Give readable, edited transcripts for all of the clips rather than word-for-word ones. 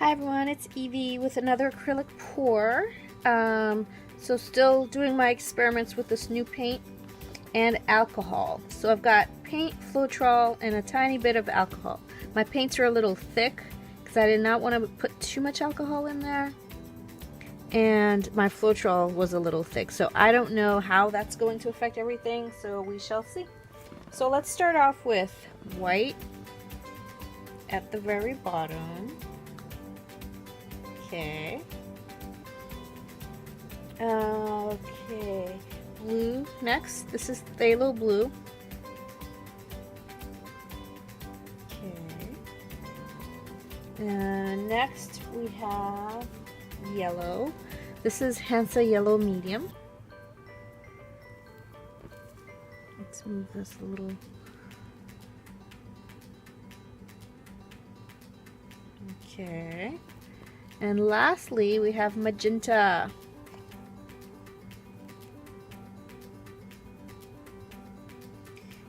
Hi everyone, it's Evie with another acrylic pour. So still doing my experiments with this new paint and alcohol. So I've got paint, Floetrol, and a tiny bit of alcohol. My paints are a little thick because I did not want to put too much alcohol in there. And my Floetrol was a little thick. So I don't know how that's going to affect everything, so we shall see. So let's start off with white at the very bottom. Okay. Okay. Blue next. This is phthalo blue. Okay. And next we have yellow. This is Hansa Yellow Medium. Let's move this a little. Okay. And lastly, we have magenta.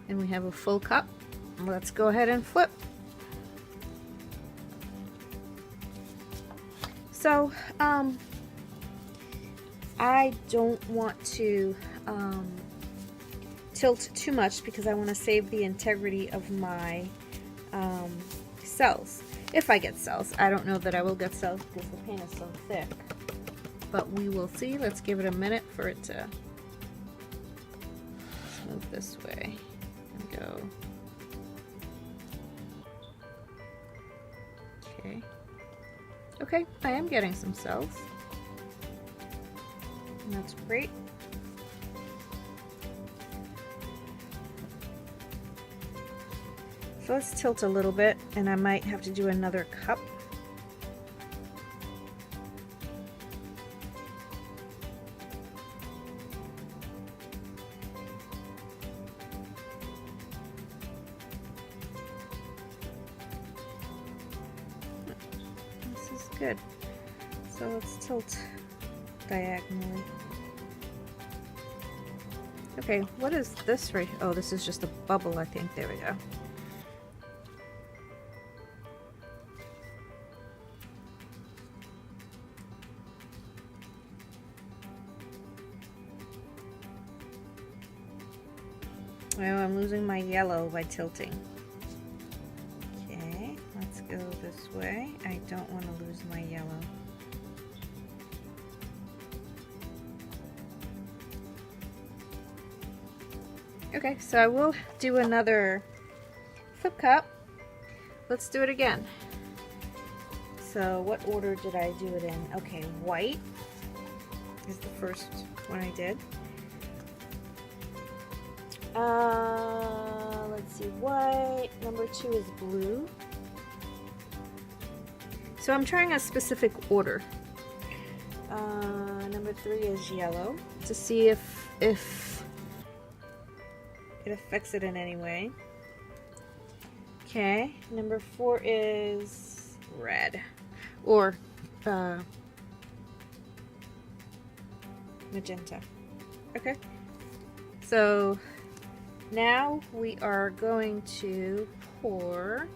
And we have a full cup. Let's go ahead and flip. So, I don't want to tilt too much because I want to save the integrity of my cells. If I get cells. I don't know that I will get cells because the paint is so thick. But we will see. Let's give it a minute for it to move this way and go. Okay. Okay, I am getting some cells. And that's great. So let's tilt a little bit, and I might have to do another cup. This is good. So let's tilt diagonally. Okay, what is this right here? Oh, this is just a bubble, I think. There we go. Oh, I'm losing my yellow by tilting. Okay, let's go this way. I don't want to lose my yellow. Okay, so I will do another flip cup. Let's do it again. So what order did I do it in? Okay, white is the first one I did. Let's see, white. Number 2 is blue. So I'm trying a specific order. Number 3 is yellow to see if it affects it in any way. Okay, number 4 is red or magenta. Okay, so now we are going to pour.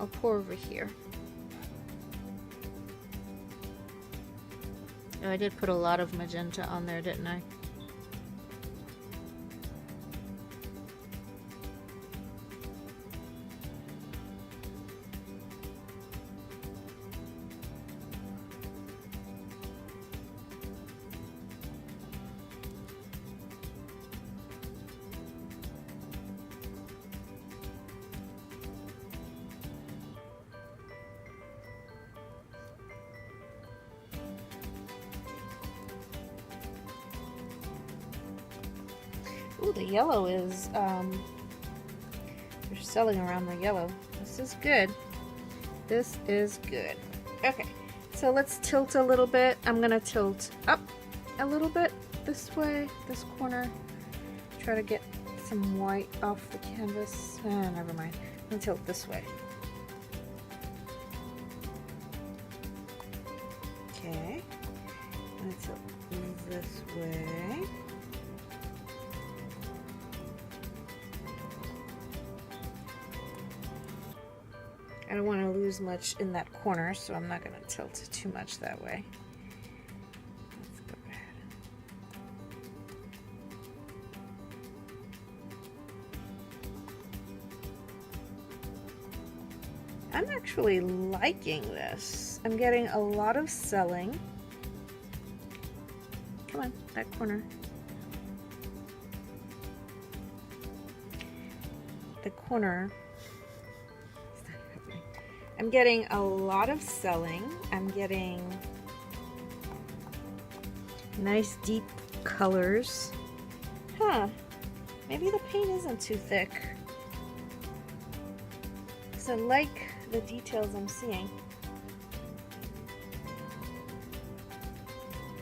I'll pour over here. Oh, I did put a lot of magenta on there, didn't I? Ooh, the yellow is, they're selling around the yellow. This is good. This is good. Okay, so let's tilt a little bit. I'm gonna tilt up a little bit this way, this corner. Try to get some white off the canvas. Never mind. I'm gonna tilt this way. Okay, I'm gonna tilt this way. don't want to lose much in that corner, so I'm not going to tilt it too much that way. Let's go ahead. I'm actually liking this. I'm getting a lot of selling. Come on, that corner. The corner. I'm getting a lot of selling. I'm getting nice deep colors. Huh. Maybe the paint isn't too thick. Because I like the details I'm seeing.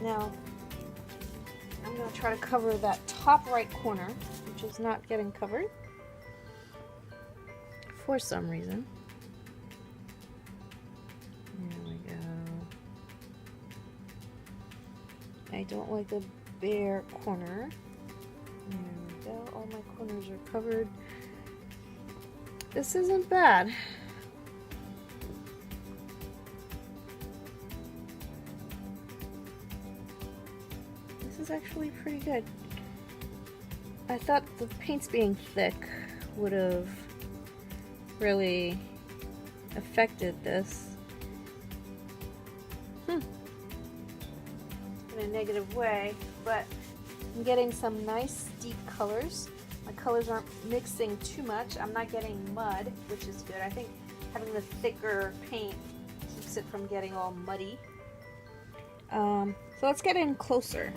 Now, I'm going to try to cover that top right corner, which is not getting covered for some reason. There we go. I don't like the bare corner. There we go. All my corners are covered. This isn't bad. This is actually pretty good. I thought the paints being thick would have really affected this. In a negative way, but I'm getting some nice deep colors. My colors aren't mixing too much. I'm not getting mud, which is good. I think having the thicker paint keeps it from getting all muddy. So let's get in closer.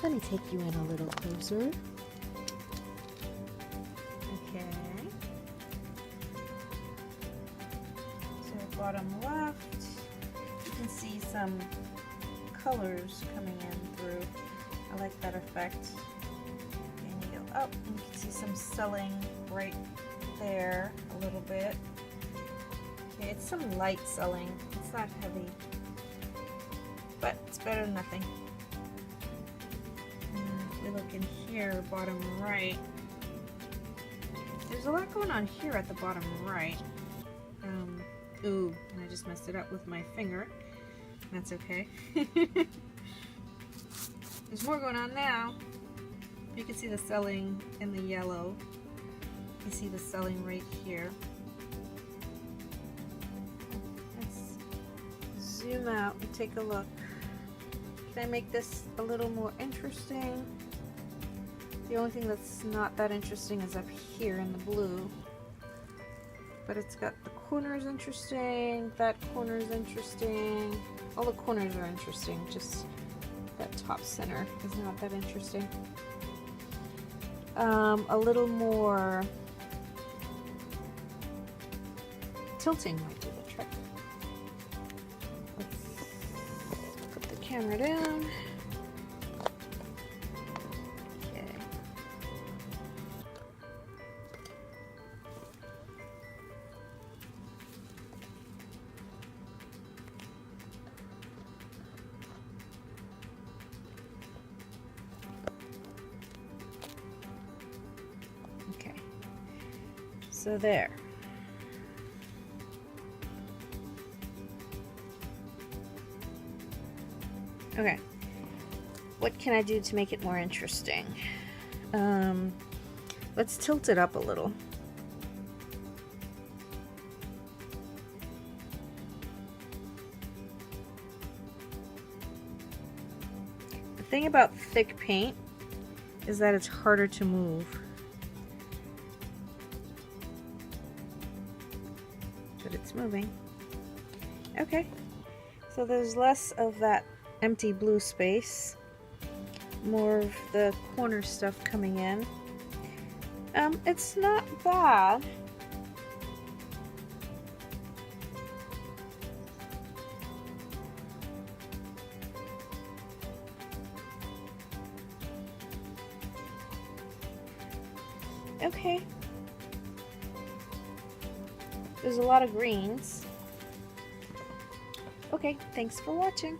Let me take you in a little closer. Okay. So bottom left. You can see some colors coming in through. I like that effect. And you go up and you can see some selling right there a little bit. Okay, it's some light selling. It's not heavy, but it's better than nothing. And if we look in here, bottom right, there's a lot going on here at the bottom right. Ooh, and I just messed it up with my finger. That's okay. There's more going on now. You can see the selling in the yellow. You see the selling right here. Let's zoom out and take a look. Can I make this a little more interesting? The only thing that's not that interesting is up here in the blue. But it's got the corners interesting, that corner is interesting. All the corners are interesting, just that top center is not that interesting. A little more tilting might do the trick. Let's put the camera down. So there. Okay. What can I do to make it more interesting? Let's tilt it up a little. The thing about thick paint is that it's harder to move. But it's moving. Okay, so there's less of that empty blue space, more of the corner stuff coming in. It's not bad. Okay. There's a lot of greens. Okay, thanks for watching.